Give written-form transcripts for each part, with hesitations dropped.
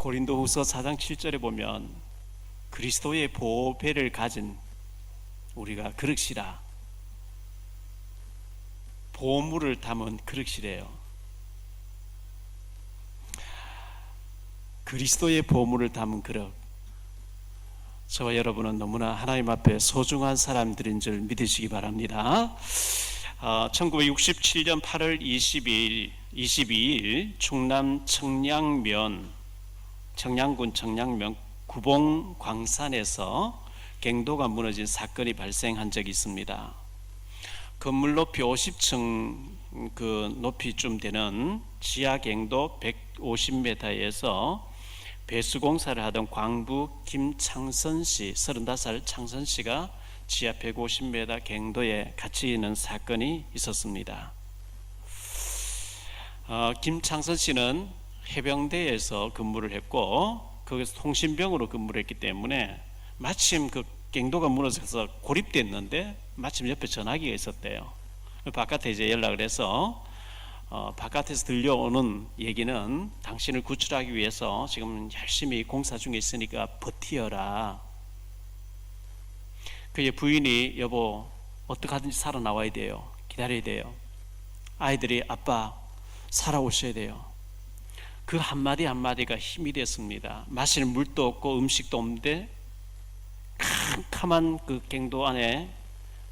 고린도후서 4장 7절에 보면 그리스도의 보배를 가진 우리가 그릇이라, 보물을 담은 그릇이래요. 그리스도의 보물을 담은 그릇. 저와 여러분은 너무나 하나님 앞에 소중한 사람들인 줄 믿으시기 바랍니다. 1967년 8월 22일 충남 청량군 청량면 구봉 광산에서 갱도가 무너진 사건이 발생한 적이 있습니다. 건물 높이 50층 그 높이쯤 되는 지하 갱도 150m에서 배수공사를 하던 광부 김창선 씨, 35살 창선 씨가 지하 150m 갱도에 갇혀 있는 사건이 있었습니다. 김창선 씨는 해병대에서 근무를 했고 거기서 통신병으로 근무를 했기 때문에 마침 그 갱도가 무너져서 고립됐는데 마침 옆에 전화기가 있었대요. 바깥에 이제 연락을 해서 바깥에서 들려오는 얘기는 당신을 구출하기 위해서 지금 열심히 공사 중에 있으니까 버티어라. 그의 부인이 여보 어떻게 하든지 살아나와야 돼요. 기다려야 돼요. 아이들이 아빠 살아오셔야 돼요. 그 한마디 한마디가 힘이 됐습니다. 마실 물도 없고 음식도 없는데 캄캄한 그 갱도 안에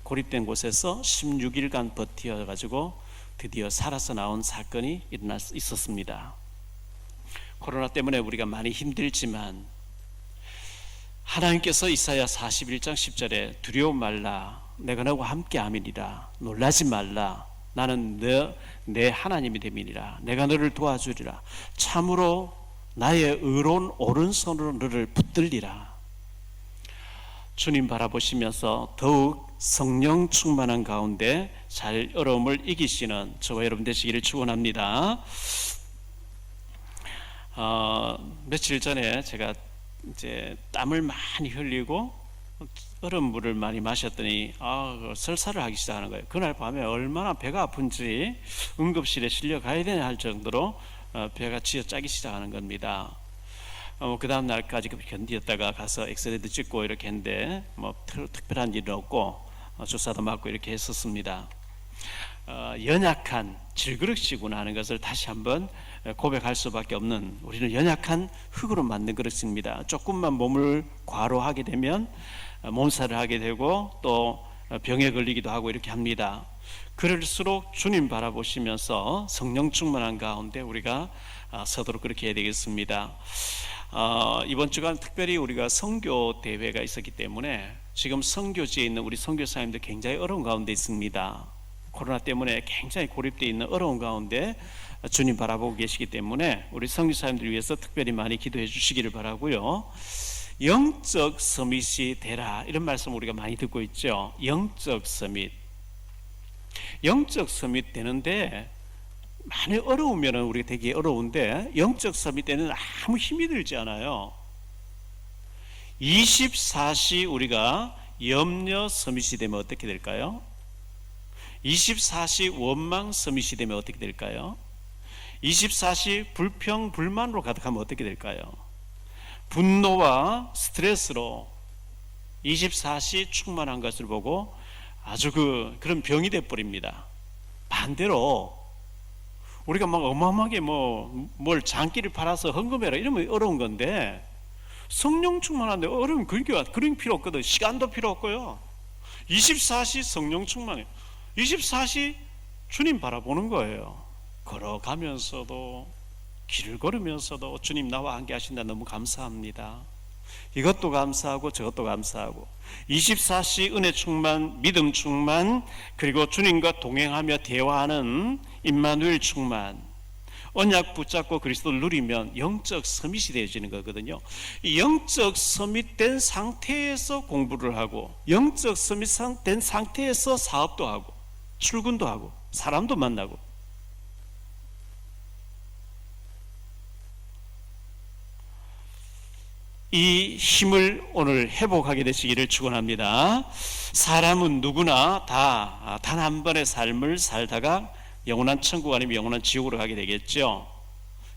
고립된 곳에서 16일간 버티어가지고 드디어 살아서 나온 사건이 있었습니다. 코로나 때문에 우리가 많이 힘들지만 하나님께서 이사야 41장 10절에 두려워 말라 내가 너와 함께 함이니라 놀라지 말라 나는 내 하나님이 됨이니라 내가 너를 도와주리라 참으로 나의 의로운 오른손으로 너를 붙들리라. 주님 바라보시면서 더욱 성령 충만한 가운데 잘 어려움을 이기시는 저와 여러분 되시기를 축원합니다. 며칠 전에 제가 이제 땀을 많이 흘리고 얼음물을 많이 마셨더니 설사를 하기 시작하는 거예요. 그날 밤에 얼마나 배가 아픈지 응급실에 실려 가야 되나 할 정도로 배가 쥐어짜기 시작하는 겁니다. 그 다음 날까지 견디었다가 가서 엑스레이도 찍고 이렇게 했는데 특별한 일은 없고 주사도 맞고 이렇게 했었습니다. 연약한 질그릇이구나 하는 것을 다시 한번 고백할 수밖에 없는, 우리는 연약한 흙으로 만든 그릇입니다. 조금만 몸을 과로하게 되면 몸살을 하게 되고 또 병에 걸리기도 하고 이렇게 합니다. 그럴수록 주님 바라보시면서 성령 충만한 가운데 우리가 서도록 그렇게 해야 되겠습니다. 이번 주간 특별히 우리가 선교 대회가 있었기 때문에 지금 선교지에 있는 우리 선교사님들 굉장히 어려운 가운데 있습니다. 코로나 때문에 굉장히 고립되어 있는 어려운 가운데 주님 바라보고 계시기 때문에 우리 선교사님들 위해서 특별히 많이 기도해 주시기를 바라고요. 영적 서밋이 되라 이런 말씀 우리가 많이 듣고 있죠. 영적 서밋 되는데 많이 어려우면 우리가 되게 어려운데 영적 서밋 때는 아무 힘이 들지 않아요. 24시 우리가 염려 서밋이 되면 어떻게 될까요? 24시 원망 서밋이 되면 어떻게 될까요? 24시 불평 불만으로 가득하면 어떻게 될까요? 분노와 스트레스로 24시 충만한 것을 보고 아주 그런 병이 돼버립니다. 반대로 우리가 막 어마어마하게 뭘 장기를 팔아서 헌금해라 이러면 어려운 건데 성령 충만한데 어려운 그런 필요 없거든. 시간도 필요 없고요. 24시 성령 충만해. 24시 주님 바라보는 거예요. 걸어가면서도 길을 걸으면서도 주님 나와 함께 하신다 너무 감사합니다. 이것도 감사하고 저것도 감사하고 24시 은혜 충만, 믿음 충만, 그리고 주님과 동행하며 대화하는 임마누엘 충만, 언약 붙잡고 그리스도를 누리면 영적 서밋이 되어지는 거거든요. 이 영적 서밋된 상태에서 공부를 하고 영적 서밋된 상태에서 사업도 하고 출근도 하고 사람도 만나고 이 힘을 오늘 회복하게 되시기를 축원합니다. 사람은 누구나 다 단 한 번의 삶을 살다가 영원한 천국 아니면 영원한 지옥으로 가게 되겠죠.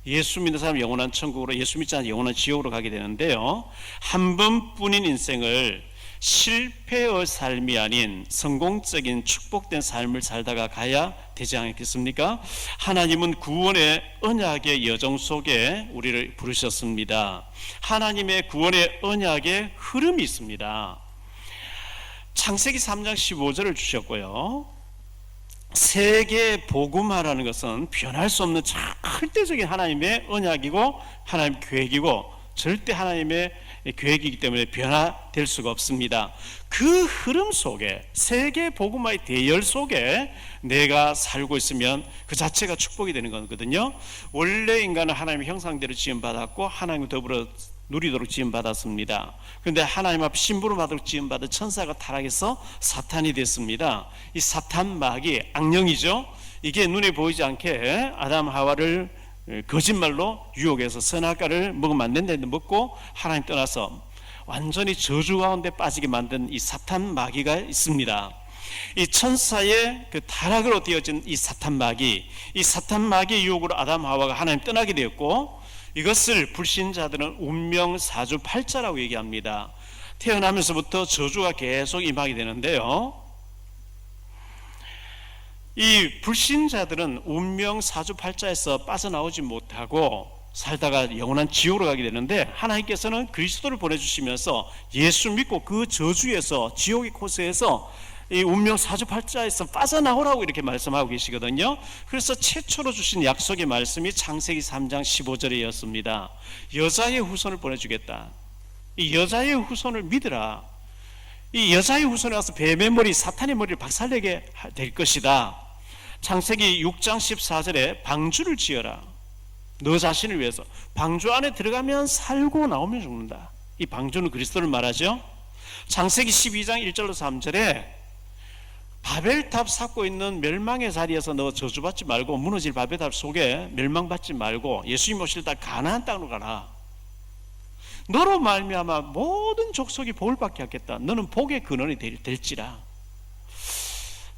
예수 믿는 사람 영원한 천국으로, 예수 믿지 않는 영원한 지옥으로 가게 되는데요, 한 번뿐인 인생을 실패의 삶이 아닌 성공적인 축복된 삶을 살다가 가야 되지 않겠습니까? 하나님은 구원의 언약의 여정 속에 우리를 부르셨습니다. 하나님의 구원의 언약의 흐름이 있습니다. 창세기 3장 15절을 주셨고요, 세계 복음화라는 것은 변할 수 없는 절대적인 하나님의 언약이고 하나님의 계획이고 절대 하나님의 계획이기 때문에 변화될 수가 없습니다. 그 흐름 속에, 세계 복음화의 대열 속에 내가 살고 있으면 그 자체가 축복이 되는 거거든요. 원래 인간은 하나님의 형상대로 지음받았고 하나님과 더불어 누리도록 지음받았습니다. 그런데 하나님 앞에 심부름받도록 지음받은 천사가 타락해서 사탄이 됐습니다. 이 사탄 마귀, 악령이죠. 이게 눈에 보이지 않게 아담 하와를 거짓말로 유혹해서 선악과를 먹으면 안 된다는데 먹고 하나님 떠나서 완전히 저주 가운데 빠지게 만든 이 사탄 마귀가 있습니다. 이 천사의 그 타락으로 되어진 이 사탄 마귀, 이 사탄 마귀의 유혹으로 아담 하와가 하나님 떠나게 되었고, 이것을 불신자들은 운명 사주팔자라고 얘기합니다. 태어나면서부터 저주가 계속 임하게 되는데요, 이 불신자들은 운명 사주팔자에서 빠져나오지 못하고 살다가 영원한 지옥으로 가게 되는데, 하나님께서는 그리스도를 보내주시면서 예수 믿고 그 저주에서, 지옥의 코스에서 이 운명 사주팔자에서 빠져나오라고 이렇게 말씀하고 계시거든요. 그래서 최초로 주신 약속의 말씀이 창세기 3장 15절이었습니다. 여자의 후손을 보내주겠다. 이 여자의 후손을 믿으라. 이 여자의 후손에 와서 뱀의 머리, 사탄의 머리를 박살내게 될 것이다. 창세기 6장 14절에 방주를 지어라. 너 자신을 위해서. 방주 안에 들어가면 살고 나오면 죽는다. 이 방주는 그리스도를 말하죠. 창세기 12장 1절로 3절에 바벨탑 쌓고 있는 멸망의 자리에서 너 저주받지 말고 무너질 바벨탑 속에 멸망받지 말고 예수님 오실 때 가나안 땅으로 가라. 너로 말미암아 모든 족속이 복을 받게 하겠다. 너는 복의 근원이 될지라.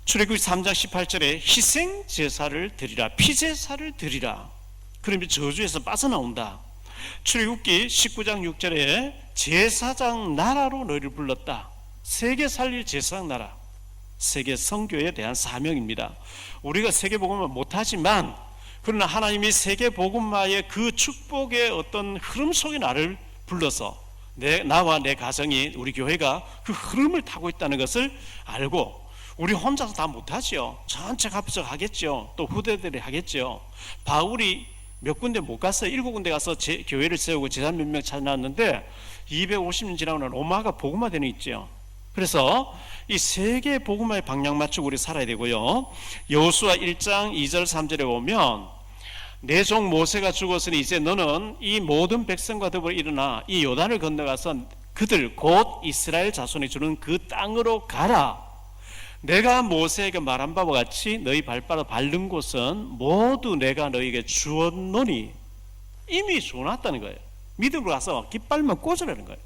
출애굽기 3장 18절에 희생 제사를 드리라, 피제사를 드리라. 그러면 저주에서 빠져나온다. 출애굽기 19장 6절에 제사장 나라로 너희를 불렀다. 세계 살릴 제사장 나라, 세계 선교에 대한 사명입니다. 우리가 세계 복음을 못하지만, 그러나 하나님이 세계 복음화의 그 축복의 어떤 흐름 속에 나를 불러서 나와 내 가정이, 우리 교회가 그 흐름을 타고 있다는 것을 알고, 우리 혼자서 다 못하죠. 전체 합석 하겠죠. 또 후대들이 하겠죠. 바울이 몇 군데 못 가서 7군데 가서 교회를 세우고 제자 몇 명 찾아놨는데 250년 지나고 로마가 복음화되는 있죠. 그래서 이 세계 복음화의 방향 맞추고 우리 살아야 되고요. 여호수아 1장 2절 3절에 보면 내 종 모세가 죽었으니 이제 너는 이 모든 백성과 더불어 일어나 이 요단을 건너가서 그들 곧 이스라엘 자손이 주는 그 땅으로 가라. 내가 모세에게 말한 바와 같이 너희 발바닥 밟는 곳은 모두 내가 너희에게 주었노니. 이미 주어놨다는 거예요. 믿음으로 가서 깃발만 꽂으라는 거예요.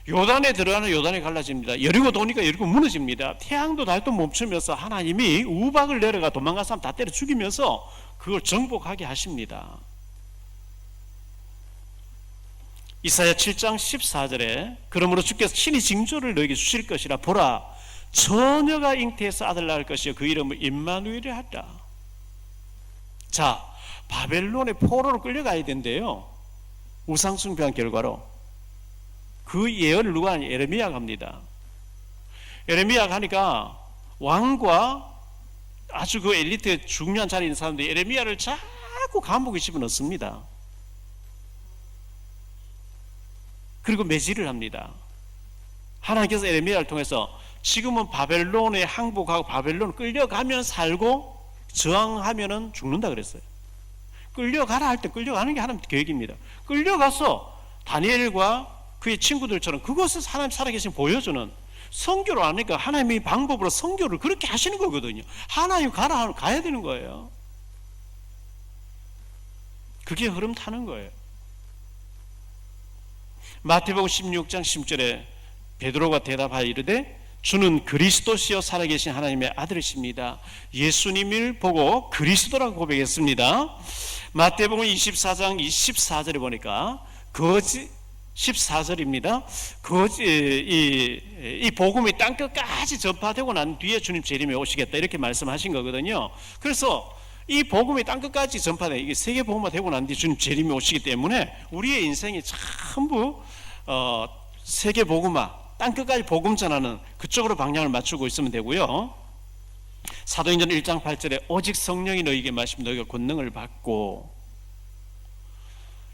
요단에 들어가는 요단이 갈라집니다. 여리고 도니까 여리고 무너집니다. 태양도 달도 멈추면서 하나님이 우박을 내려가 도망간 사람 다 때려 죽이면서 그걸 정복하게 하십니다. 이사야 7장 14절에 그러므로 주께서 친히 징조를 너에게 주실 것이라. 보라, 처녀가 잉태해서 아들 낳을 것이요 그 이름을 임마누엘이라 하라. 자, 바벨론의 포로로 끌려가야 된대요. 우상숭배한 결과로. 그 예언을 누가 하냐? 예레미야가 합니다. 예레미야가 하니까 왕과 아주 그 엘리트의 중요한 자리에 있는 사람들이 예레미야를 자꾸 감옥에 집어넣습니다. 그리고 매질을 합니다. 하나님께서 예레미야를 통해서 지금은 바벨론에 항복하고 바벨론 끌려가면 살고 저항하면 죽는다 그랬어요. 끌려가라 할 때 끌려가는 게 하나님 계획입니다. 끌려가서 다니엘과 그의 친구들처럼 그것을 하나님 살아계신 보여주는, 선교를 하니까 하나님의 방법으로 선교를 그렇게 하시는 거거든요. 하나님 가라 하면 가야 되는 거예요. 그게 흐름 타는 거예요. 마태복음 16장 10절에 베드로가 대답하여 이르되 주는 그리스도시요 살아계신 하나님의 아들이십니다. 예수님을 보고 그리스도라고 고백했습니다. 마태복음 24장 24절에 보니까 거짓 14절입니다. 이 복음이 땅끝까지 전파되고 난 뒤에 주님 재림에 오시겠다 이렇게 말씀하신 거거든요. 그래서 이 복음이 땅끝까지 전파돼 이게 세계 복음화 되고 난 뒤에 주님 재림에 오시기 때문에 우리의 인생이 전부 세계 복음화, 땅끝까지 복음 전하는 그쪽으로 방향을 맞추고 있으면 되고요. 사도행전 1장 8절에 오직 성령이 너희에게 마시면 너희가 권능을 받고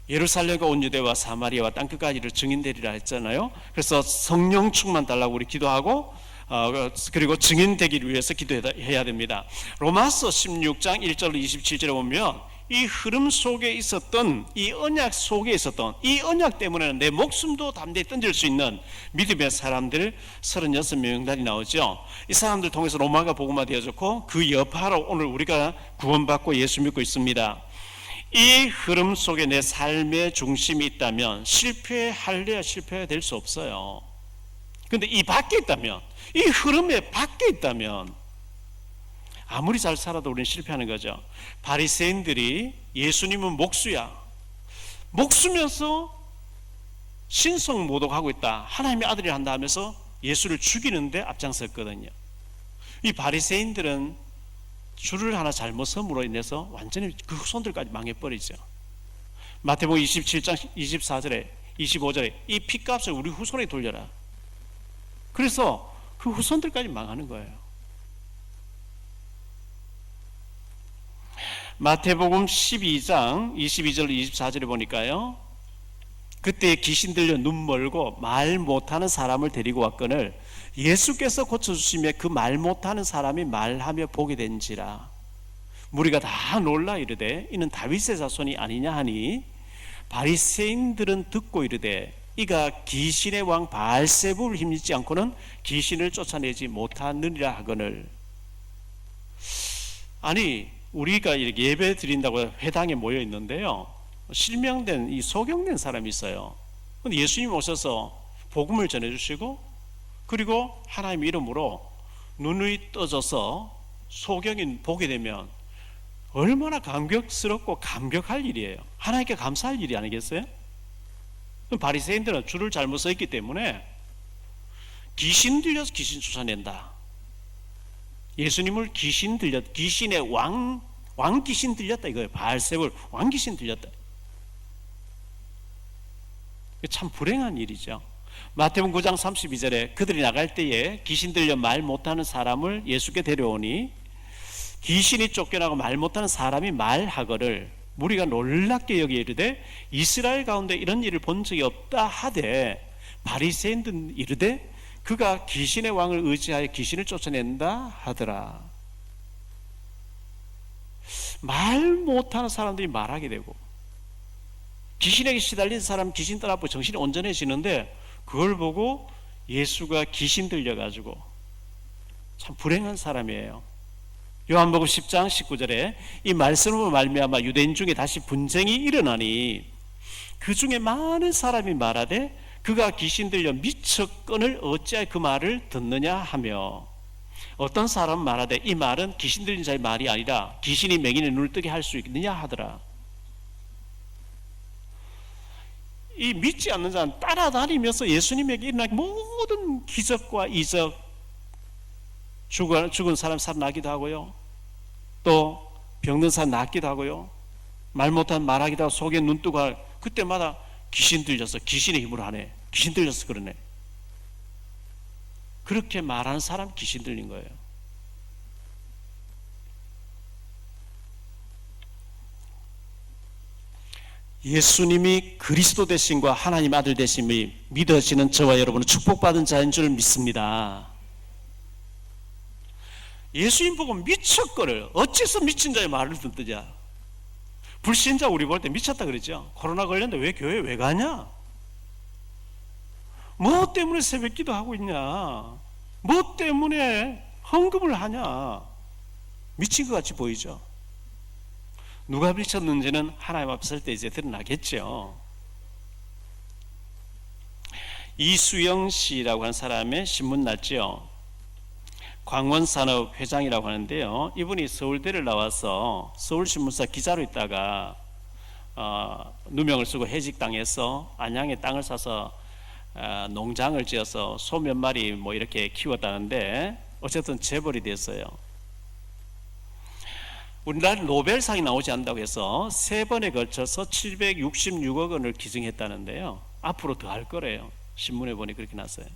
예루살렘과 온 유대와 사마리아와 땅끝까지를 증인되리라 했잖아요. 그래서 성령 충만 달라고 우리 기도하고 그리고 증인되기를 위해서 기도해야 됩니다. 로마서 16장 1절 27절에 보면 이 흐름 속에 있었던 이 언약 속에 있었던 이 언약 때문에는 내 목숨도 담대히 던질 수 있는 믿음의 사람들 36명단이 나오죠. 이 사람들 통해서 로마가 복음화 되어졌고 그 여파로 오늘 우리가 구원받고 예수 믿고 있습니다. 이 흐름 속에 내 삶의 중심이 있다면 실패할래야 실패해야 될 수 없어요. 그런데 이 밖에 있다면 이 흐름에 밖에 있다면 아무리 잘 살아도 우리는 실패하는 거죠. 바리새인들이 예수님은 목수야, 목수면서 신성 모독하고 있다, 하나님의 아들이 한다 하면서 예수를 죽이는데 앞장섰거든요. 이 바리새인들은 줄을 하나 잘못 섬으로 인해서 완전히 그 후손들까지 망해버리죠. 마태복음 27장 24절에 25절에 이 핏값을 우리 후손에 돌려라. 그래서 그 후손들까지 망하는 거예요. 마태복음 12장 22절 24절에 보니까요, 그때 귀신 들려 눈 멀고 말 못하는 사람을 데리고 왔거늘 예수께서 고쳐주시며 그 말 못하는 사람이 말하며 보게 된지라. 무리가 다 놀라 이르되 이는 다윗의 자손이 아니냐 하니 바리새인들은 듣고 이르되 이가 귀신의 왕 바알세불을 힘입지 않고는 귀신을 쫓아내지 못하느니라 하거늘. 아니 우리가 이렇게 예배 드린다고 회당에 모여 있는데요, 실명된 이 소경된 사람이 있어요. 근데 예수님 오셔서 복음을 전해주시고 그리고 하나님 이름으로 눈이 떠져서 소경이 보게 되면 얼마나 감격스럽고 감격할 일이에요. 하나님께 감사할 일이 아니겠어요? 바리새인들은 줄을 잘못 서 있기 때문에 귀신 들려서 귀신 쫓아낸다. 예수님을 귀신 들렸다, 귀신의 왕 귀신 들렸다 이거예요. 바알세불 왕 귀신 들렸다. 참 불행한 일이죠. 마태복음 9장 32절에 그들이 나갈 때에 귀신 들려 말 못하는 사람을 예수께 데려오니 귀신이 쫓겨나고 말 못하는 사람이 말하거를 무리가 놀랍게 여기에 이르되 이스라엘 가운데 이런 일을 본 적이 없다 하되 바리새인들은 이르되 그가 귀신의 왕을 의지하여 귀신을 쫓아낸다 하더라. 말 못하는 사람들이 말하게 되고 귀신에게 시달린 사람 귀신 따라붙고 정신이 온전해지는데 그걸 보고 예수가 귀신 들려가지고 참 불행한 사람이에요. 요한복음 10장 19절에 이 말씀으로 말미암아 유대인 중에 다시 분쟁이 일어나니 그 중에 많은 사람이 말하되 그가 귀신 들려 미쳤거늘 어찌하여 그 말을 듣느냐 하며 어떤 사람은 말하되 이 말은 귀신 들린 자의 말이 아니라 귀신이 맹인의 눈을 뜨게 할 수 있느냐 하더라. 이 믿지 않는 자는 따라다니면서 예수님에게 일어난 모든 기적과 이적, 죽은 사람 살아나기도 하고요, 또 병든 사람 낫기도 하고요, 말 못한 말하기도 하고 속에 눈 뜨고 할 그때마다 귀신 들려서 귀신의 힘으로 하네, 귀신 들려서 그러네. 그렇게 말하는 사람 귀신 들린 거예요. 예수님이 그리스도 되심과 하나님 아들 되심이 믿어지는 저와 여러분은 축복받은 자인 줄 믿습니다. 예수님 보고 미쳤거를 어째서 미친 자의 말을 듣느냐. 불신자 우리 볼 때 미쳤다 그랬죠. 코로나 걸렸는데 왜 교회 왜 가냐, 뭐 때문에 새벽기도 하고 있냐, 뭐 때문에 헌금을 하냐, 미친 것 같이 보이죠. 누가 미쳤는지는 하나님 앞에 설 때 이제 드러나겠죠. 이수영 씨라고 하는 사람의 신문 났죠. 광원산업 회장이라고 하는데요. 이분이 서울대를 나와서 서울신문사 기자로 있다가 누명을 쓰고 해직당해서 안양에 땅을 사서 농장을 지어서 소 몇 마리 뭐 이렇게 키웠다는데 어쨌든 재벌이 됐어요. 우리나라 노벨상이 나오지 않는다고 해서 3번에 걸쳐서 766억 원을 기증했다는데요. 앞으로 더 할 거래요. 신문에 보니 그렇게 났어요.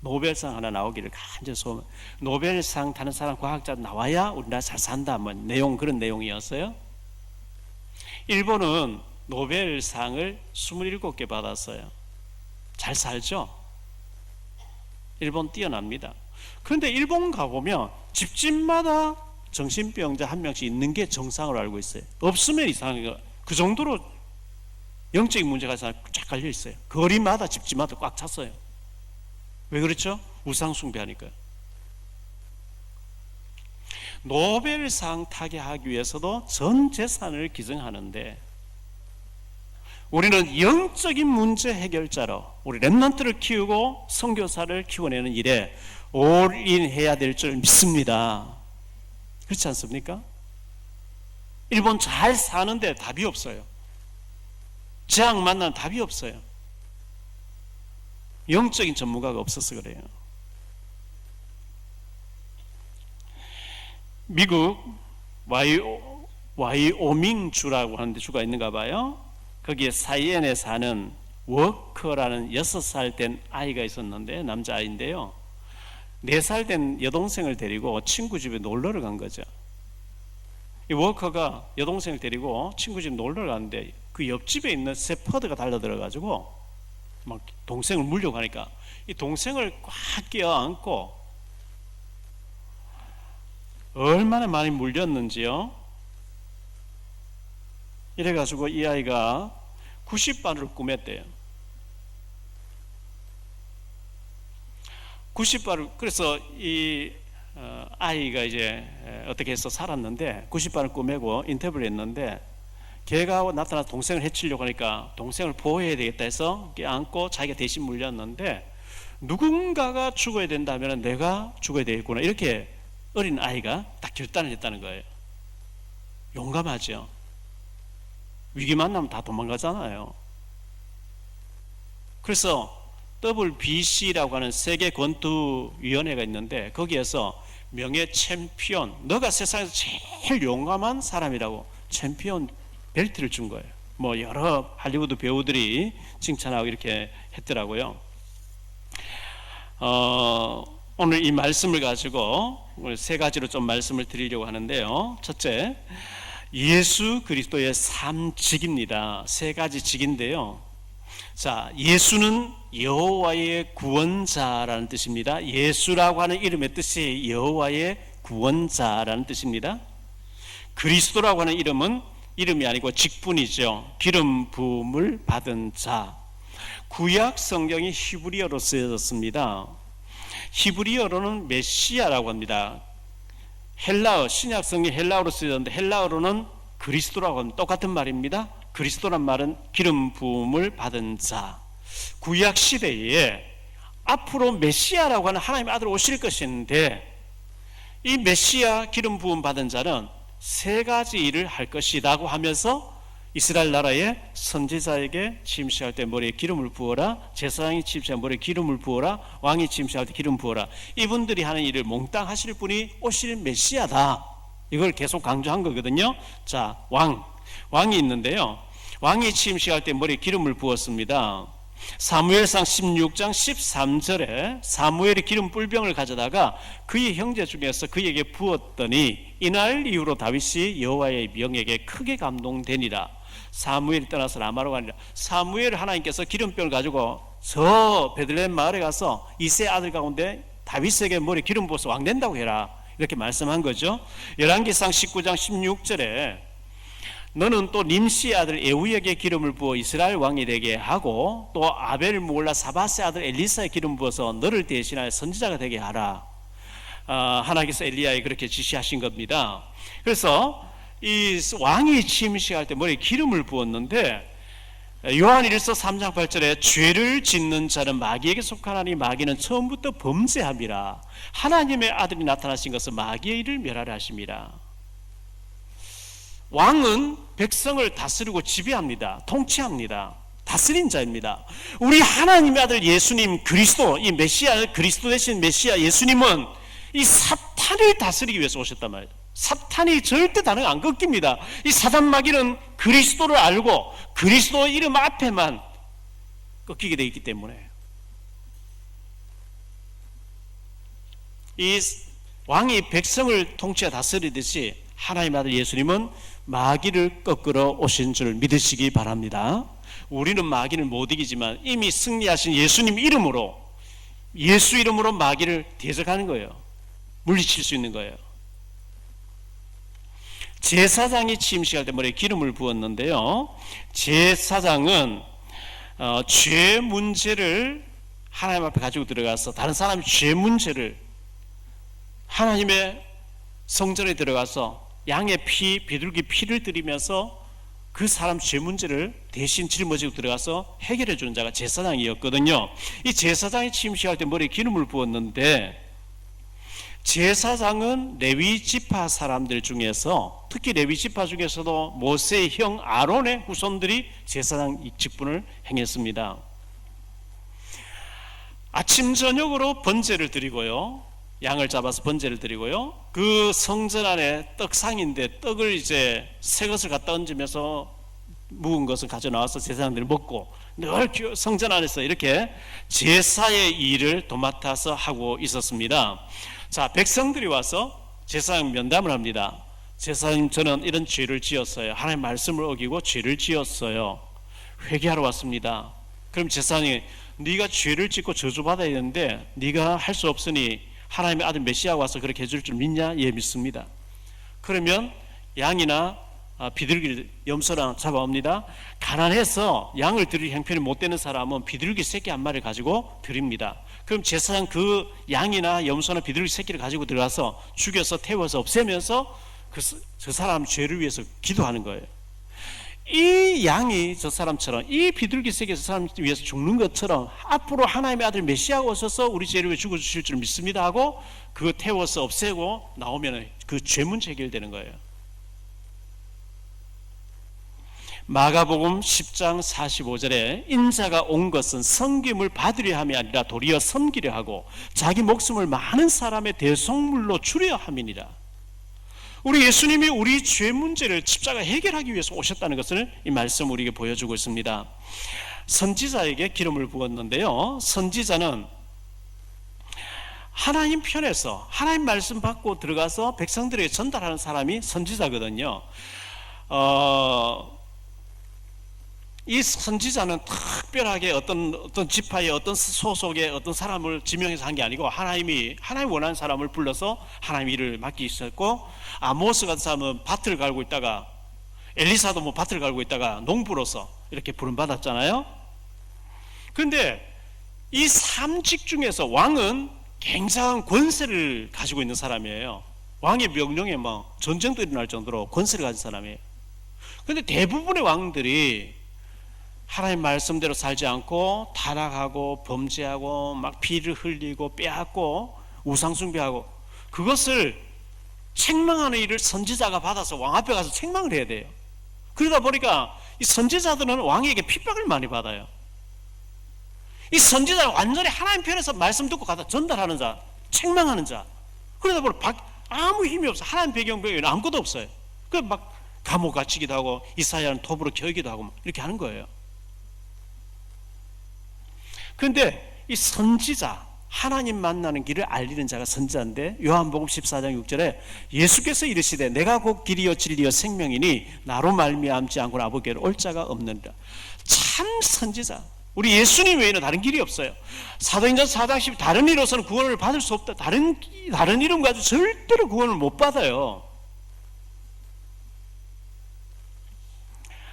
노벨상 하나 나오기를 간절히 소원. 노벨상 타는 사람 과학자 나와야 우리나라 잘 산다. 뭐 그런 내용이었어요. 일본은 노벨상을 27개 받았어요. 잘 살죠? 일본 뛰어납니다. 그런데 일본 가보면 집집마다 정신병자 한 명씩 있는 게 정상으로 알고 있어요. 없으면 이상해요. 그 정도로 영적인 문제가 쫙 깔려 있어요. 거리마다 집집마다 꽉 찼어요. 왜 그렇죠? 우상 숭배하니까요. 노벨상 타게 하기 위해서도 전 재산을 기증하는데 우리는 영적인 문제 해결자로 우리 렘넌트를 키우고 선교사를 키워내는 일에 올인해야 될 줄 믿습니다. 그렇지 않습니까? 일본 잘 사는데 답이 없어요. 재앙 만나는 답이 없어요. 영적인 전문가가 없어서 그래요. 미국 와이오밍 주라고 하는 데 주가 있는가 봐요. 거기에 사이엔에 사는 워커라는 6살 된 아이가 있었는데 남자아이인데요. 4살 된 여동생을 데리고 친구 집에 놀러를 간 거죠. 이 워커가 여동생을 데리고 친구 집 놀러를 갔는데 그 옆집에 있는 세퍼드가 달려들어가지고 막 동생을 물려고 하니까 이 동생을 꽉 껴안고 얼마나 많이 물렸는지요. 이래가지고 이 아이가 90발을 꾸몄대요. 90발을 그래서 이 아이가 이제 어떻게 해서 살았는데 90발을 꾸매고 인터뷰를 했는데 걔가 나타나서 동생을 해치려고 하니까 동생을 보호해야 되겠다 해서 안고 자기가 대신 물렸는데 누군가가 죽어야 된다면 내가 죽어야 되겠구나 이렇게 어린 아이가 딱 결단을 했다는 거예요. 용감하죠. 위기 만나면 다 도망가잖아요. 그래서 WBC라고 하는 세계 권투위원회가 있는데 거기에서 명예 챔피언, 너가 세상에서 제일 용감한 사람이라고 챔피언 벨트를 준 거예요. 뭐 여러 할리우드 배우들이 칭찬하고 이렇게 했더라고요. 오늘 이 말씀을 가지고 오늘 3가지로 좀 말씀을 드리려고 하는데요. 첫째, 예수 그리스도의 3직입니다. 3가지 직인데요. 자, 예수는 여호와의 구원자라는 뜻입니다. 예수라고 하는 이름의 뜻이 여호와의 구원자라는 뜻입니다. 그리스도라고 하는 이름은 이름이 아니고 직분이죠. 기름 부음을 받은 자. 구약 성경이 히브리어로 쓰여졌습니다. 히브리어로는 메시아라고 합니다. 헬라어, 신약 성경이 헬라어로 쓰여졌는데 헬라어로는 그리스도라고 합니다. 똑같은 말입니다. 그리스도란 말은 기름 부음을 받은 자. 구약 시대에 앞으로 메시아라고 하는 하나님의 아들 오실 것인데 이 메시아 기름 부음 받은 자는 3가지 일을 할 것이라고 하면서 이스라엘 나라의 선지자에게 침시할 때 머리에 기름을 부어라, 제사장이 침시할 머리에 기름을 부어라, 왕이 침시할 때 기름 부어라. 이분들이 하는 일을 몽땅 하실 분이 오실 메시아다. 이걸 계속 강조한 거거든요. 자, 왕이 있는데요. 왕이 침시할 때 머리에 기름을 부었습니다. 사무엘상 16장 13절에 사무엘이 기름 뿔병을 가져다가 그의 형제 중에서 그에게 부었더니 이날 이후로 다윗이 여호와의 명에게 크게 감동되니라. 사무엘이 떠나서 라마로 가니라. 사무엘 하나님께서 기름병을 가지고 저 베들레헴 마을에 가서 이세 아들 가운데 다윗에게 머리에 기름 부어서 왕 된다고 해라. 이렇게 말씀한 거죠. 열왕기상 19장 16절에 너는 또 nim시의 아들 에우에게 기름을 부어 이스라엘 왕이 되게 하고 또 아벨 몰라 사바스의 아들 엘리사의 기름 부어서 너를 대신하여 선지자가 되게 하라. 하나님께서 엘리야에 그렇게 지시하신 겁니다. 그래서 이 왕이 침시할 때 머리에 기름을 부었는데 요한일서 3장 8절에 죄를 짓는 자는 마귀에게 속하나니 마귀는 처음부터 범죄함이라. 하나님의 아들이 나타나신 것은 마귀의 일을 멸하려 하심이라. 왕은 백성을 다스리고 지배합니다. 통치합니다. 다스린 자입니다. 우리 하나님의 아들 예수님 그리스도, 이 메시아, 그리스도 대신 메시아 예수님은 이 사탄을 다스리기 위해서 오셨단 말이에요. 사탄이 절대 다른 안 꺾입니다. 이 사단 마귀는 그리스도를 알고 그리스도 이름 앞에만 꺾이게 되어 있기 때문에, 이 왕이 백성을 통치해 다스리듯이 하나님의 아들 예수님은 마귀를 꺾으러 오신 줄 믿으시기 바랍니다. 우리는 마귀를 못 이기지만 이미 승리하신 예수님 이름으로, 예수 이름으로 마귀를 대적하는 거예요. 물리칠 수 있는 거예요. 제사장이 침식할 때 머리에 기름을 부었는데요, 제사장은 죄 문제를 하나님 앞에 가지고 들어가서, 다른 사람의 죄 문제를 하나님의 성전에 들어가서 양의 피, 비둘기 피를 드리면서 그 사람 죄 문제를 대신 짊어지고 들어가서 해결해 주는 자가 제사장이었거든요. 이 제사장이 침식할 때 머리에 기름을 부었는데, 제사장은 레위 지파 사람들 중에서, 특히 레위 지파 중에서도 모세의 형 아론의 후손들이 제사장 직분을 행했습니다. 아침 저녁으로 번제를 드리고요, 양을 잡아서 번제를 드리고요, 그 성전 안에 떡상인데 떡을 이제 새 것을 갖다 얹으면서 묵은 것을 가져 나와서 제사장들이 먹고, 늘 성전 안에서 이렇게 제사의 일을 도맡아서 하고 있었습니다. 자, 백성들이 와서 제사장 면담을 합니다. 제사장님, 저는 이런 죄를 지었어요. 하나님 말씀을 어기고 죄를 지었어요. 회개하러 왔습니다. 그럼 제사장이, 네가 죄를 짓고 저주받아야 되는데 네가 할 수 없으니 하나님의 아들 메시아가 와서 그렇게 해줄 줄 믿냐? 예, 믿습니다. 그러면 양이나 비둘기, 염소랑 잡아옵니다. 가난해서 양을 드릴 형편이 못 되는 사람은 비둘기 새끼 한 마리를 가지고 드립니다. 그럼 제사장 그 양이나 염소나 비둘기 새끼를 가지고 들어가서 죽여서 태워서 없애면서 그 사람 죄를 위해서 기도하는 거예요. 이 양이 저 사람처럼, 이 비둘기 새끼 저 사람 위해서 죽는 것처럼 앞으로 하나님의 아들 메시아가 오셔서 우리 죄를 위해 죽어주실 줄 믿습니다 하고 그거 태워서 없애고 나오면 그 죄 문제 해결되는 거예요. 마가복음 10장 45절에 인자가 온 것은 섬김을 받으려 함이 아니라 도리어 섬기려 하고 자기 목숨을 많은 사람의 대속물로 주려 함이니라. 우리 예수님이 우리 죄 문제를 십자가 해결하기 위해서 오셨다는 것을 이 말씀 우리에게 보여주고 있습니다. 선지자에게 기름을 부었는데요, 선지자는 하나님 편에서 하나님 말씀 받고 들어가서 백성들에게 전달하는 사람이 선지자거든요. 이 선지자는 특별하게 어떤 지파의 어떤 소속의 어떤 사람을 지명해서 한 게 아니고 하나님이 원하는 사람을 불러서 하나님 일을 맡기셨고, 아모스 같은 사람은 밭을 갈고 있다가, 엘리사도 뭐 밭을 갈고 있다가 농부로서 이렇게 부름받았잖아요. 그런데 이 삼직 중에서 왕은 굉장한 권세를 가지고 있는 사람이에요. 왕의 명령에 막 전쟁도 일어날 정도로 권세를 가진 사람이에요. 그런데 대부분의 왕들이 하나님 말씀대로 살지 않고 타락하고 범죄하고 막 피를 흘리고 빼앗고 우상숭배하고, 그것을 책망하는 일을 선지자가 받아서 왕 앞에 가서 책망을 해야 돼요. 그러다 보니까 이 선지자들은 왕에게 핍박을 많이 받아요. 이 선지자는 완전히 하나님 편에서 말씀 듣고 가다 전달하는 자, 책망하는 자. 그러다 보니 아무 힘이 없어. 하나님 배경에 아무것도 없어요. 그 막 감옥 갇히기도 하고 이사야는 톱으로 겨기도 하고 이렇게 하는 거예요. 그런데 이 선지자, 하나님 만나는 길을 알리는 자가 선지자인데, 요한복음 14장 6절에 예수께서 이르시되 내가 곧 길이요 진리요 생명이니 나로 말미암지 않고는 아버지께로 올 자가 없느니라. 참 선지자. 우리 예수님 외에는 다른 길이 없어요. 사도행전 4장 10 다른 이로서는 구원을 받을 수 없다. 다른 이름 가지고 절대로 구원을 못 받아요.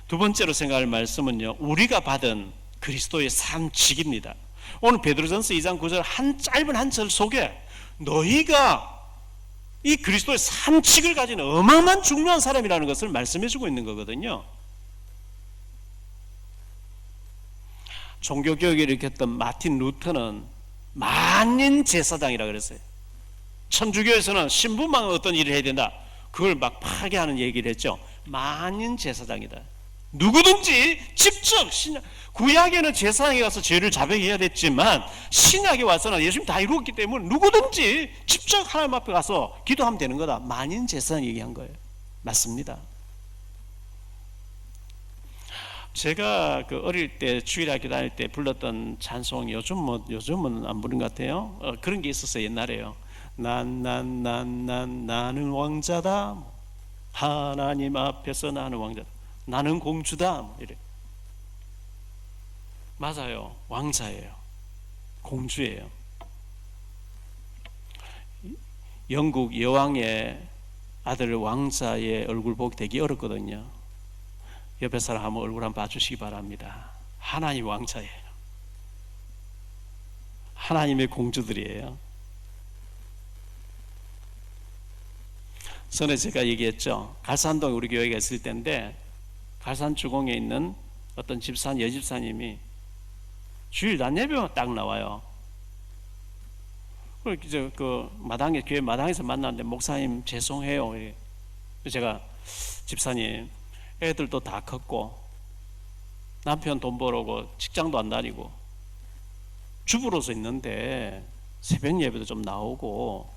두 번째로 생각할 말씀은요, 우리가 받은 그리스도의 삼직입니다. 오늘 베드로전서 2장 9절 짧은 한 절 속에 너희가 이 그리스도의 삼직을 가진 어마어마한 중요한 사람이라는 것을 말씀해 주고 있는 거거든요. 종교개혁을 일으켰던 마틴 루터는 만인 제사장이라 그랬어요. 천주교에서는 신부만 어떤 일을 해야 된다, 그걸 막 파괴하는 얘기를 했죠. 만인 제사장이다. 누구든지 직접 구약에는 제사장이 가서 죄를 자백해야 됐지만 신약에 와서는 예수님 다 이루었기 때문에 누구든지 직접 하나님 앞에 가서 기도하면 되는 거다. 만인 제사장 얘기한 거예요. 맞습니다. 제가 그 어릴 때 주일학교 다닐 때 불렀던 찬송, 요즘은 안 부른 것 같아요. 그런 게 있었어요. 옛날에요. 나는 왕자다. 하나님 앞에서 나는 왕자다. 나는 공주다. 이래. 맞아요. 왕자예요. 공주예요. 영국 여왕의 아들 왕자의 얼굴 보기 되게 어렵거든요. 옆에 사람 한번 얼굴 한번 봐주시기 바랍니다. 하나님 왕자예요. 하나님의 공주들이에요. 전에 제가 얘기했죠. 갈산동에 우리 교회가 있을 때인데 갈산주공에 있는 어떤 여집사님이 주일 낮 예배만 딱 나와요. 그래서 교회 마당에서 만났는데 목사님 죄송해요. 제가 집사님 애들도 다 컸고 남편 돈 벌어고 직장도 안 다니고 주부로서 있는데 새벽 예배도 좀 나오고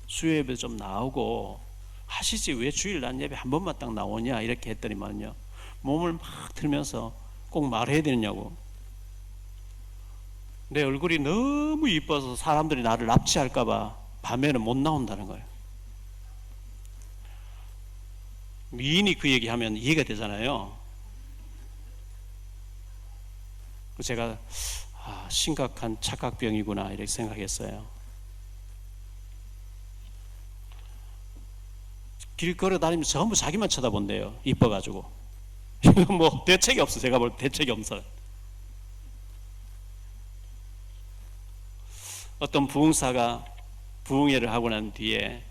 수요 예배도 좀 나오고 하시지 왜 주일 낮 예배 한 번만 딱 나오냐 이렇게 했더니만요, 몸을 막 들면서 꼭 말해야 되느냐고. 내 얼굴이 너무 이뻐서 사람들이 나를 납치할까봐 밤에는 못 나온다는 거예요. 미인이 그 얘기하면 이해가 되잖아요. 제가 심각한 착각병이구나 이렇게 생각했어요. 길 걸어 다니면서 전부 자기만 쳐다본대요. 이뻐가지고. 이거 뭐 대책이 없어. 제가 볼 대책이 없어요. 어떤 부흥사가 부흥회를 하고 난 뒤에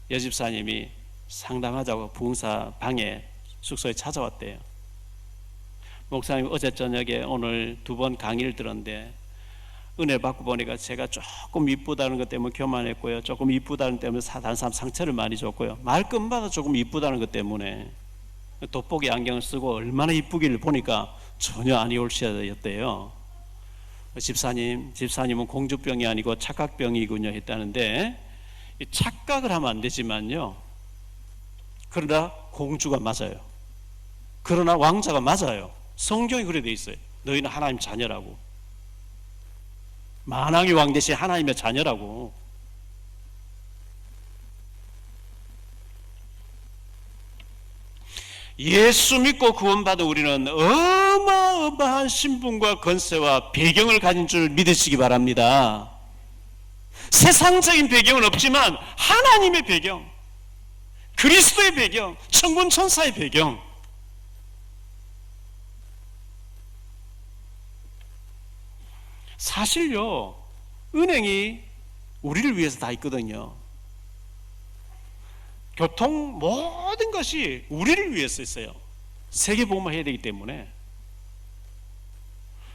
여집사님이 상담하자고 부흥사 방에 숙소에 찾아왔대요. 목사님 어제 저녁에 오늘 2번 강의를 들었는데 은혜 받고 보니까 제가 조금 이쁘다는 것 때문에 교만했고요, 조금 이쁘다는 것 때문에 다른 사람 상처를 많이 줬고요, 말끝마다 조금 이쁘다는 것 때문에 돋보기 안경을 쓰고 얼마나 이쁘기를 보니까 전혀 아니올시아였대요. 집사님은 공주병이 아니고 착각병이군요 했다는데, 착각을 하면 안 되지만요, 그러나 공주가 맞아요. 그러나 왕자가 맞아요. 성경이 그래 돼 있어요. 너희는 하나님 자녀라고. 만왕의 왕 대신 하나님의 자녀라고. 예수 믿고 구원받은 우리는 어마어마한 신분과 권세와 배경을 가진 줄 믿으시기 바랍니다. 세상적인 배경은 없지만 하나님의 배경, 그리스도의 배경, 천군 천사의 배경. 사실요, 은행이 우리를 위해서 다 있거든요. 교통 모든 것이 우리를 위해서 있어요. 세계복음을 해야 되기 때문에.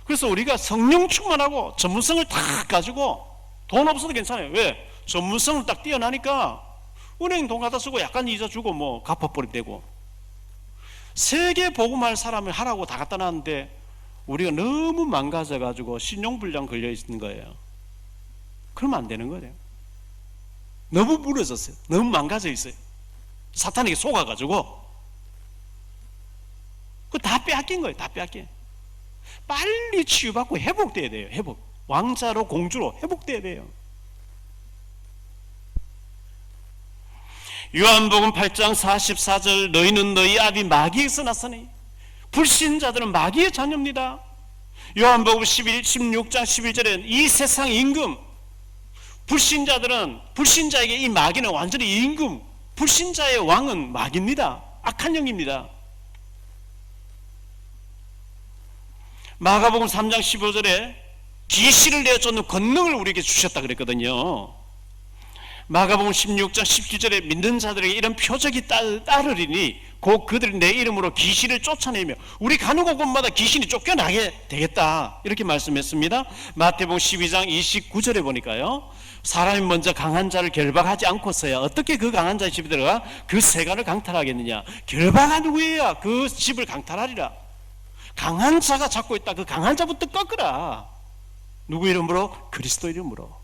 그래서 우리가 성령 충만하고 전문성을 다 가지고 돈 없어도 괜찮아요. 왜? 전문성을 딱 뛰어나니까 은행 돈 갖다 쓰고 약간 이자 주고 뭐 갚아버리면 되고. 세계복음할 사람을 하라고 다 갖다 놨는데 우리가 너무 망가져가지고 신용불량 걸려 있는 거예요. 그러면 안 되는 거예요. 너무 무너졌어요. 너무 망가져 있어요. 사탄에게 속아가지고 그 다 빼앗긴 거예요. 다 빼앗긴. 빨리 치유받고 회복돼야 돼요. 회복. 왕자로 공주로 회복돼야 돼요. 요한복음 8장 44절, 너희는 너희 아비 마귀에서 났으니. 불신자들은 마귀의 자녀입니다. 요한복음 16장 11절에 이 세상 임금, 불신자에게 이 마귀는 완전히 임금, 불신자의 왕은 마귀입니다. 악한 영입니다. 마가복음 3장 15절에 계시를 내어 쫓는 권능을 우리에게 주셨다 그랬거든요. 마가복음 16장 17절에 믿는 자들에게 이런 표적이 따르리니 곧 그들이 내 이름으로 귀신을 쫓아내며 우리 가는 곳마다 귀신이 쫓겨나게 되겠다, 이렇게 말씀했습니다. 마태복음 12장 29절에 보니까요, 사람이 먼저 강한 자를 결박하지 않고서야 어떻게 그 강한 자의 집에 들어가 그 세간을 강탈하겠느냐. 결박한 누구예요? 그 집을 강탈하리라. 강한 자가 잡고 있다. 그 강한 자부터 꺾으라. 누구 이름으로? 그리스도 이름으로.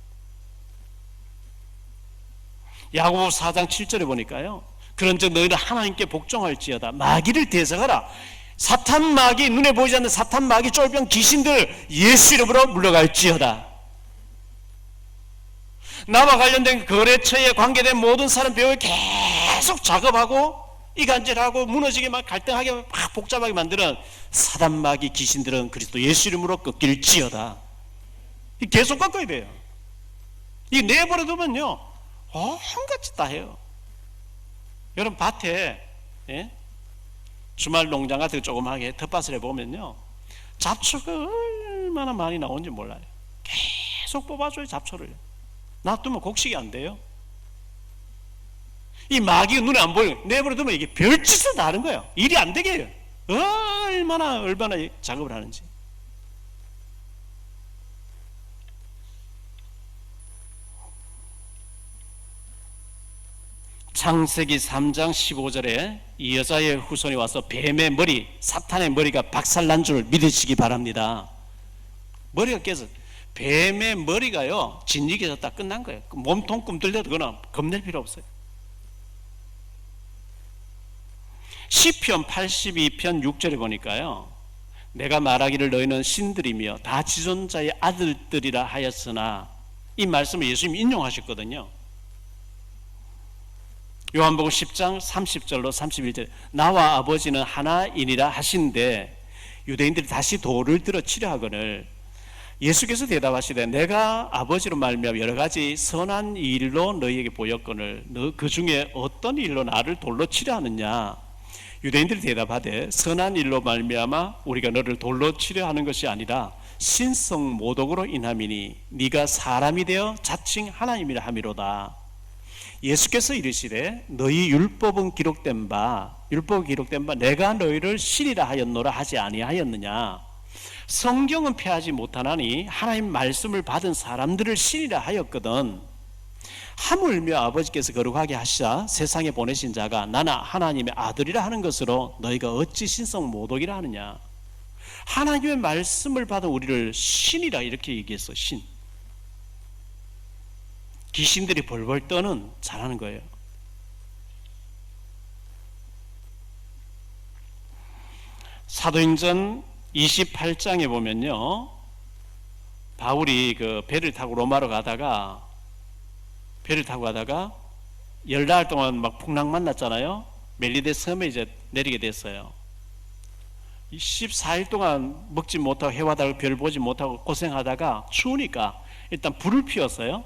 야고보 4장 7절에 보니까요, 그런즉 너희는 하나님께 복종할지어다. 마귀를 대적하라. 사탄 마귀, 눈에 보이지 않는 사탄 마귀 쫄병 귀신들 예수 이름으로 물러갈지어다. 나와 관련된 거래처에 관계된 모든 사람 배우에 계속 작업하고 이간질하고 무너지게 막 갈등하게 막 복잡하게 만드는 사단 마귀 귀신들은 그리스도 예수 이름으로 꺾일지어다. 계속 꺾어야 돼요. 이 내버려두면요, 한갖 짓 다 해요. 여러분 밭에, 예? 주말 농장 같은 거 조그맣게 텃밭을 해보면요, 잡초가 얼마나 많이 나오는지 몰라요. 계속 뽑아줘요. 잡초를 놔두면 곡식이 안 돼요. 이 마귀가 눈에 안 보여요. 내버려두면 이게 별짓을 다 하는 거예요. 일이 안 되게 해요. 얼마나 작업을 하는지. 창세기 3장 15절에 이 여자의 후손이 와서 뱀의 머리, 사탄의 머리가 박살난 줄 믿으시기 바랍니다. 머리가 깨서, 뱀의 머리가요, 진리게졌다 끝난 거예요. 몸통 꿈틀려도 그거는 겁낼 필요 없어요. 시편 82편 6절에 보니까요, 내가 말하기를 너희는 신들이며 다 지존자의 아들들이라 하였으나, 이 말씀을 예수님이 인용하셨거든요. 요한복음 10장 30절로 31절, 나와 아버지는 하나이니라 하신데 유대인들이 다시 돌을 들어 치려 하거늘 예수께서 대답하시되 내가 아버지로 말미암아 여러 가지 선한 일로 너희에게 보였거늘 너 그 중에 어떤 일로 나를 돌로 치려 하느냐. 유대인들이 대답하되 선한 일로 말미암아 우리가 너를 돌로 치려 하는 것이 아니라 신성 모독으로 인함이니 네가 사람이 되어 자칭 하나님이라 함이로다. 예수께서 이르시되 너희 율법은 기록된 바 내가 너희를 신이라 하였노라 하지 아니하였느냐. 성경은 폐하지 못하나니 하나님 말씀을 받은 사람들을 신이라 하였거든. 하물며 아버지께서 거룩하게 하시사 세상에 보내신 자가 나나 하나님의 아들이라 하는 것으로 너희가 어찌 신성 모독이라 하느냐. 하나님의 말씀을 받은 우리를 신이라 이렇게 얘기했어. 신. 귀신들이 벌벌 떠는 잘하는 거예요. 사도행전 28장에 보면요, 바울이 그 배를 타고 로마로 가다가 열날 동안 막 풍랑 만났잖아요. 멜리데 섬에 이제 내리게 됐어요. 14일 동안 먹지 못하고 해와 달 별 보지 못하고 고생하다가 추우니까 일단 불을 피웠어요.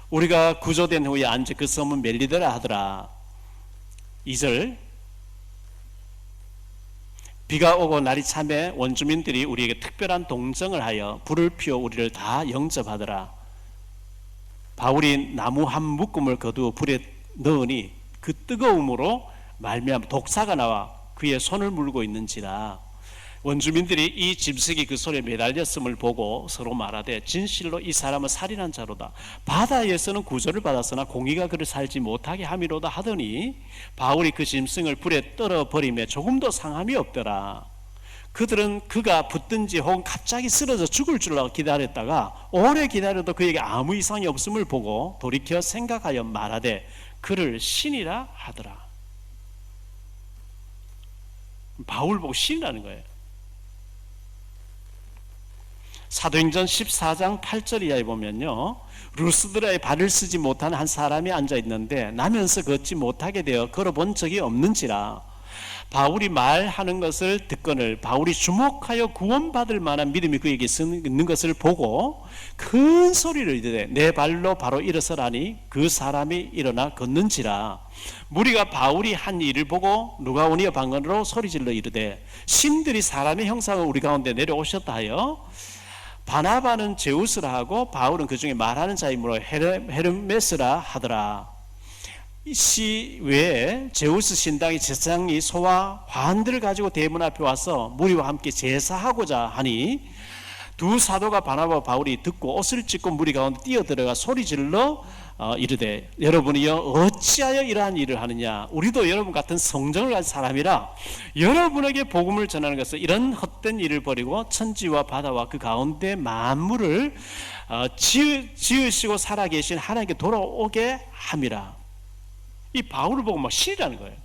우리가 구조된 후에 앉아 그 섬은 멜리데라 하더라. 2절, 비가 오고 날이 참에 원주민들이 우리에게 특별한 동정을 하여 불을 피워 우리를 다 영접하더라. 바울이 나무 한 묶음을 거두어 불에 넣으니 그 뜨거움으로 말미암아 독사가 나와 그의 손을 물고 있는지라. 원주민들이 이 짐승이 그 손에 매달렸음을 보고 서로 말하되 진실로 이 사람은 살인한 자로다. 바다에서는 구조를 받았으나 공의가 그를 살지 못하게 함이로다 하더니 바울이 그 짐승을 불에 떨어버리며 조금도 상함이 없더라. 그들은 그가 붙든지 혹은 갑자기 쓰러져 죽을 줄 알고 기다렸다가 오래 기다려도 그에게 아무 이상이 없음을 보고 돌이켜 생각하여 말하되 그를 신이라 하더라. 바울 보고 신이라는 거예요. 사도행전 14장 8절 이하에 보면요, 루스드라에 발을 쓰지 못한 한 사람이 앉아 있는데 나면서 걷지 못하게 되어 걸어본 적이 없는지라. 바울이 말하는 것을 듣거늘 바울이 주목하여 구원받을 만한 믿음이 그에게 있는 것을 보고 큰 소리를 이르되 내 발로 바로 일어서라니 그 사람이 일어나 걷는지라. 무리가 바울이 한 일을 보고 누가 오니어 방언으로 소리질러 이르되 신들이 사람의 형상을 우리 가운데 내려오셨다 하여 바나바는 제우스라 하고 바울은 그 중에 말하는 자이므로 헤르메스라 하더라. 이 시 외에 제우스 신당의 제사장이 소와 화환들을 가지고 대문 앞에 와서 무리와 함께 제사하고자 하니 두 사도가 바나바와 바울이 듣고 옷을 찢고 무리 가운데 뛰어들어가 소리질러 이르되 여러분이여 어찌하여 이러한 일을 하느냐 우리도 여러분 같은 성정을 가진 사람이라 여러분에게 복음을 전하는 것은 이런 헛된 일을 버리고 천지와 바다와 그 가운데 만물을 지으시고 살아계신 하나님께 돌아오게 함이라. 이 바울을 보고 막 신이라는 거예요.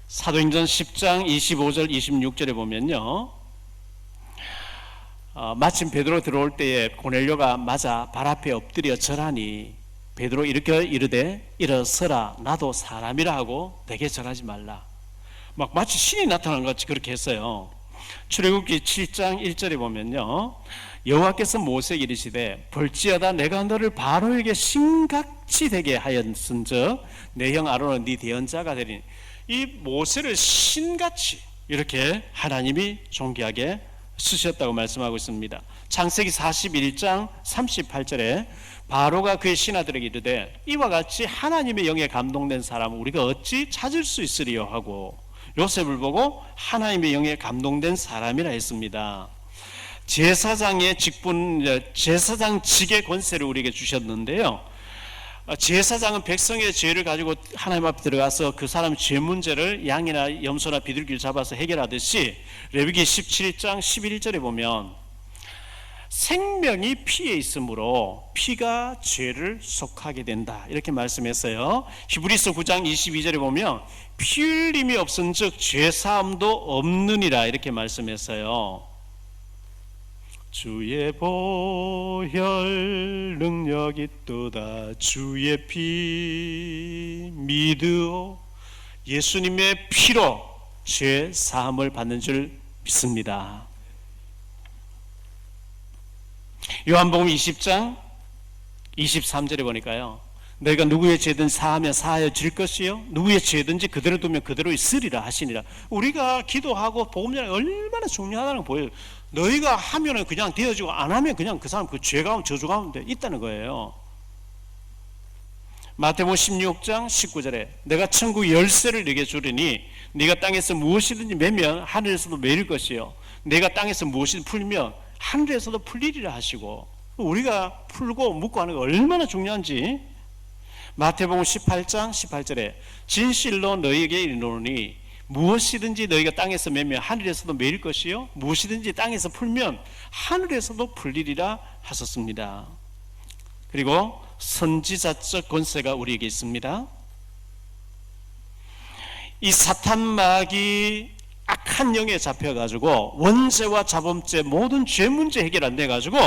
사도행전 10장 25절 26절에 보면요, 마침 베드로 들어올 때에 고넬료가 맞아 발 앞에 엎드려 절하니 베드로 이렇게 이르되 일어서라 나도 사람이라 하고 내게 절하지 말라. 막 마치 신이 나타난 것 같이 그렇게 했어요. 출애굽기 7장 1절에 보면요, 여호와께서 모세에게 이르시되 볼지어다 내가 너를 바로에게 신같이 되게 하였은즉 내 형 아론은 네 대언자가 되리니, 이 모세를 신같이 이렇게 하나님이 존귀하게 쓰셨다고 말씀하고 있습니다. 창세기 41장 38절에 바로가 그의 신하들에게 이르되 이와 같이 하나님의 영에 감동된 사람은 우리가 어찌 찾을 수 있으리요 하고 요셉을 보고 하나님의 영에 감동된 사람이라 했습니다. 제사장의 직분, 제사장직의 권세를 우리에게 주셨는데요, 제사장은 백성의 죄를 가지고 하나님 앞에 들어가서 그 사람의 죄 문제를 양이나 염소나 비둘기를 잡아서 해결하듯이 레위기 17장 11절에 보면 생명이 피에 있으므로 피가 죄를 속하게 된다 이렇게 말씀했어요. 히브리서 9장 22절에 보면 피 흘림이 없은즉 죄사함도 없느니라 이렇게 말씀했어요. 주의 보혈 능력이 있도다 주의 피 믿으오. 예수님의 피로 죄 사함을 받는 줄 믿습니다. 요한복음 20장 23절에 보니까요, 너희가 누구의 죄든 사하면 사하여 질 것이요 누구의 죄든지 그대로 두면 그대로 있으리라 하시니라. 우리가 기도하고 복음 전하는 얼마나 중요하다는 거 보여요. 너희가 하면은 그냥 되어지고 안 하면 그냥 그 사람 그 죄 가운데 저주 가운데 있다는 거예요. 마태복음 16장 19절에 내가 천국 열쇠를 네게 주리니 네가 땅에서 무엇이든지 매면 하늘에서도 매일 것이요 내가 땅에서 무엇이든지 풀면 하늘에서도 풀리리라 하시고, 우리가 풀고 묶고 하는 게 얼마나 중요한지 마태복음 18장 18절에 진실로 너희에게 이르노니 무엇이든지 너희가 땅에서 매면 하늘에서도 매일 것이요 무엇이든지 땅에서 풀면 하늘에서도 풀리리라 하셨습니다. 그리고 선지자적 권세가 우리에게 있습니다. 이 사탄 마귀 악한 영에 잡혀가지고 원죄와 자범죄 모든 죄 문제 해결 안 돼가지고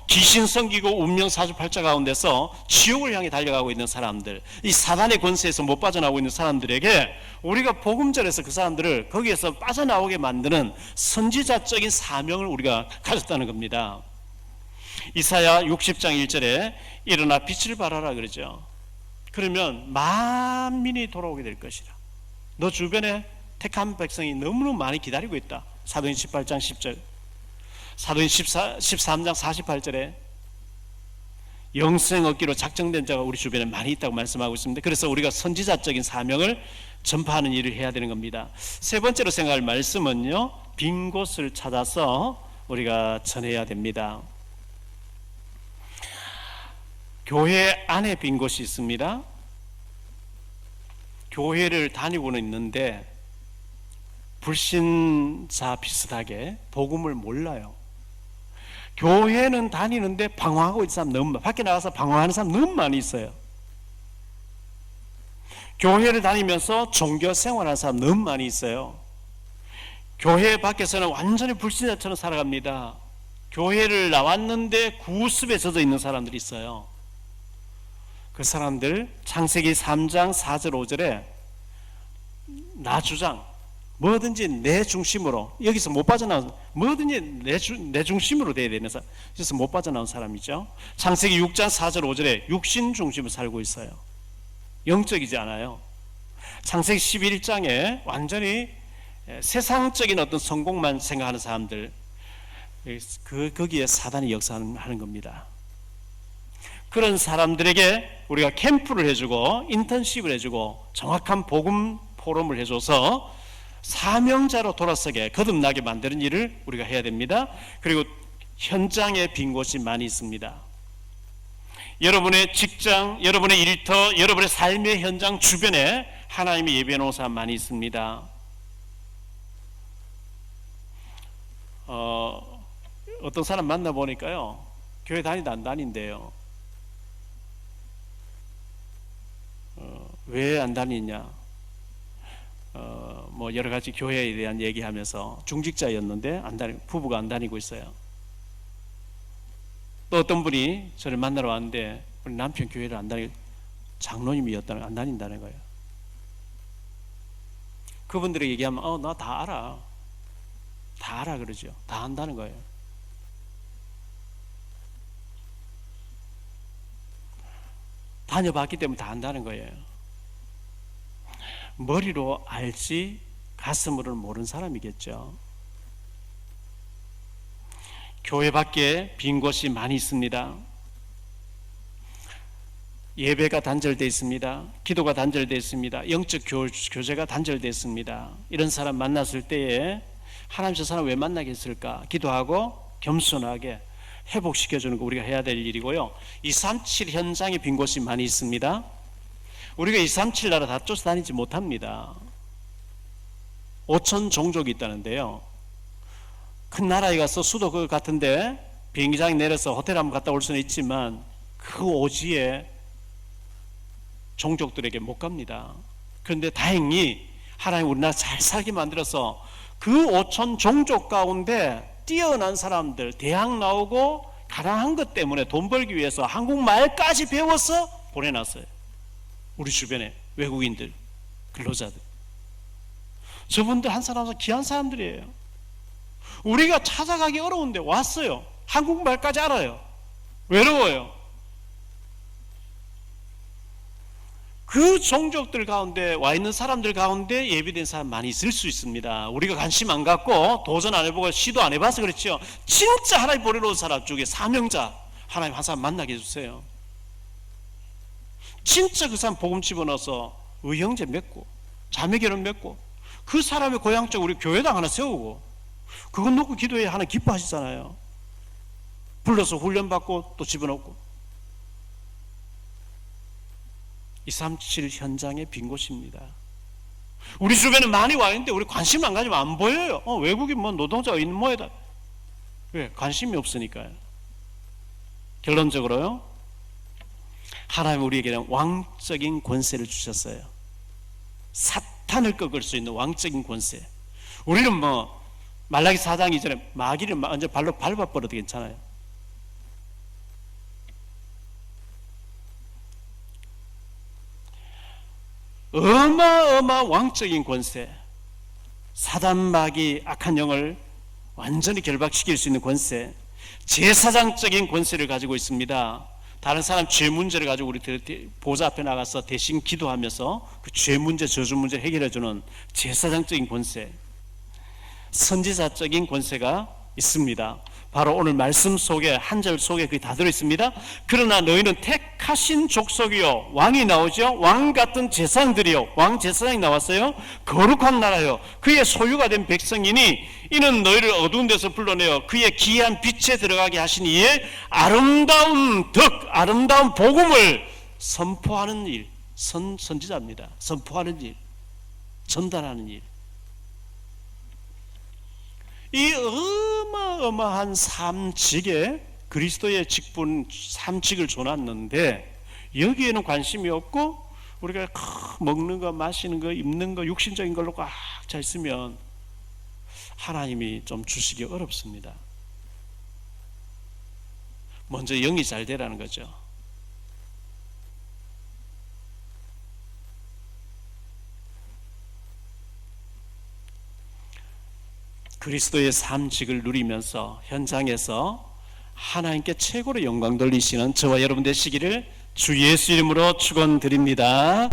귀신 섬기고 운명 사주팔자 가운데서 지옥을 향해 달려가고 있는 사람들, 이 사단의 권세에서 못 빠져나오고 있는 사람들에게 우리가 복음 전해서 그 사람들을 거기에서 빠져나오게 만드는 선지자적인 사명을 우리가 가졌다는 겁니다. 이사야 60장 1절에 일어나 빛을 발하라 그러죠. 그러면 만민이 돌아오게 될 것이라. 너 주변에 택한 백성이 너무너무 많이 기다리고 있다. 사도행전 18장 10절, 사도행전 13장 48절에 영생 얻기로 작정된 자가 우리 주변에 많이 있다고 말씀하고 있습니다. 그래서 우리가 선지자적인 사명을 전파하는 일을 해야 되는 겁니다. 세 번째로 생각할 말씀은요, 빈 곳을 찾아서 우리가 전해야 됩니다. 교회 안에 빈 곳이 있습니다. 교회를 다니고는 있는데 불신자 비슷하게 복음을 몰라요. 교회는 다니는데 방황하고 있는 사람 너무 많아요. 밖에 나가서 방황하는 사람 너무 많이 있어요. 교회를 다니면서 종교 생활하는 사람 너무 많이 있어요. 교회 밖에서는 완전히 불신자처럼 살아갑니다. 교회를 나왔는데 구습에 젖어 있는 사람들이 있어요. 그 사람들 창세기 3장 4절 5절에 나 주장 뭐든지 내 중심으로, 여기서 못 빠져나온, 뭐든지 내 중심으로 돼야 되는 사람, 그래서 못 빠져나온 사람이죠. 창세기 6장 4절 5절에 육신 중심으로 살고 있어요. 영적이지 않아요. 창세기 11장에 완전히 세상적인 어떤 성공만 생각하는 사람들, 거기에 사단이 역사하는 겁니다. 그런 사람들에게 우리가 캠프를 해주고 인턴십을 해주고 정확한 복음 포럼을 해줘서 사명자로 돌아서게 거듭나게 만드는 일을 우리가 해야 됩니다. 그리고 현장에 빈 곳이 많이 있습니다. 여러분의 직장, 여러분의 일터, 여러분의 삶의 현장 주변에 하나님의 예배 노사 많이 있습니다. 어떤 사람 만나보니까요, 교회 다니다 안 다닌대요. 왜 안 다니냐? 뭐 여러 가지 교회에 대한 얘기하면서 중직자였는데 부부가 안 다니고 있어요. 또 어떤 분이 저를 만나러 왔는데 우리 남편 교회를 안 다니고 장로님이었다는 안 다닌다는 거예요. 그분들에게 얘기하면 나 다 알아. 다 알아 그러죠. 다 안다는 거예요. 다녀봤기 때문에 다 안다는 거예요. 머리로 알지 가슴으로는 모르는 사람이겠죠. 교회 밖에 빈 곳이 많이 있습니다. 예배가 단절되어 있습니다. 기도가 단절되어 있습니다. 영적 교제가 단절되어 있습니다. 이런 사람 만났을 때에 하나님 저 사람 왜 만나겠을까? 기도하고 겸손하게 회복시켜주는 거 우리가 해야 될 일이고요. 237 현장에 빈 곳이 많이 있습니다. 우리가 237 나라 다 쫓아다니지 못합니다. 5천 종족이 있다는데요. 큰 나라에 가서 수도 그 같은데 비행기장에 내려서 호텔 한번 갔다 올 수는 있지만 그 오지에 종족들에게 못 갑니다. 그런데 다행히 하나님 우리나라 잘 살게 만들어서 그 5천 종족 가운데 뛰어난 사람들, 대학 나오고 가난한 것 때문에 돈 벌기 위해서 한국말까지 배워서 보내놨어요. 우리 주변에 외국인들, 근로자들. 저분들 한 사람 귀한 사람들이에요. 우리가 찾아가기 어려운데 왔어요. 한국말까지 알아요. 외로워요. 그 종족들 가운데 와 있는 사람들 가운데 예비된 사람 많이 있을 수 있습니다. 우리가 관심 안 갖고 도전 안 해보고 시도 안 해봐서 그렇죠. 진짜 하나님 보내놓은 사람 중에 사명자 하나님 한 사람 만나게 해주세요. 진짜 그 사람 복음 집어넣어서 의형제 맺고 자매결혼 맺고 그 사람의 고향 쪽 우리 교회당 하나 세우고 그건 놓고 기도해 하나 기뻐하시잖아요. 불러서 훈련받고 또 집어넣고. 237 현장의 빈 곳입니다. 우리 주변에 많이 와 있는데 우리 관심 안 가지면 안 보여요. 외국인 뭐 노동자가 있는 모에다. 왜? 관심이 없으니까요. 결론적으로요, 하나님 우리에게는 왕적인 권세를 주셨어요. 사탄을 꺾을 수 있는 왕적인 권세. 우리는 뭐 말라기 4장 이전에 마귀를 완전 발로 밟아버려도 괜찮아요. 어마어마한 왕적인 권세, 사단 마귀 악한 영을 완전히 결박시킬 수 있는 권세, 제사장적인 권세를 가지고 있습니다. 다른 사람 죄 문제를 가지고 우리 보좌 앞에 나가서 대신 기도하면서 그 죄 문제, 저주 문제를 해결해주는 제사장적인 권세, 선지자적인 권세가 있습니다. 바로 오늘 말씀 속에 한 절 속에 그게 다 들어있습니다. 그러나 너희는 택하신 족속이요, 왕이 나오죠. 왕 같은 제사장들이요, 왕 제사장이 나왔어요. 거룩한 나라요, 그의 소유가 된 백성이니 이는 너희를 어두운 데서 불러내어 그의 기이한 빛에 들어가게 하신 이의 아름다운 덕, 아름다운 복음을 선포하는 일, 선지자입니다. 선포하는 일, 전달하는 일. 이 어마어마한 삼직에 그리스도의 직분 삼직을 줘놨는데 여기에는 관심이 없고 우리가 먹는 거, 마시는 거, 입는 거, 육신적인 걸로 꽉 차 있으면 하나님이 좀 주시기 어렵습니다. 먼저 영이 잘 되라는 거죠. 그리스도의 삼직을 누리면서 현장에서 하나님께 최고로 영광 돌리시는 저와 여러분 되시기를 주 예수 이름으로 축원드립니다.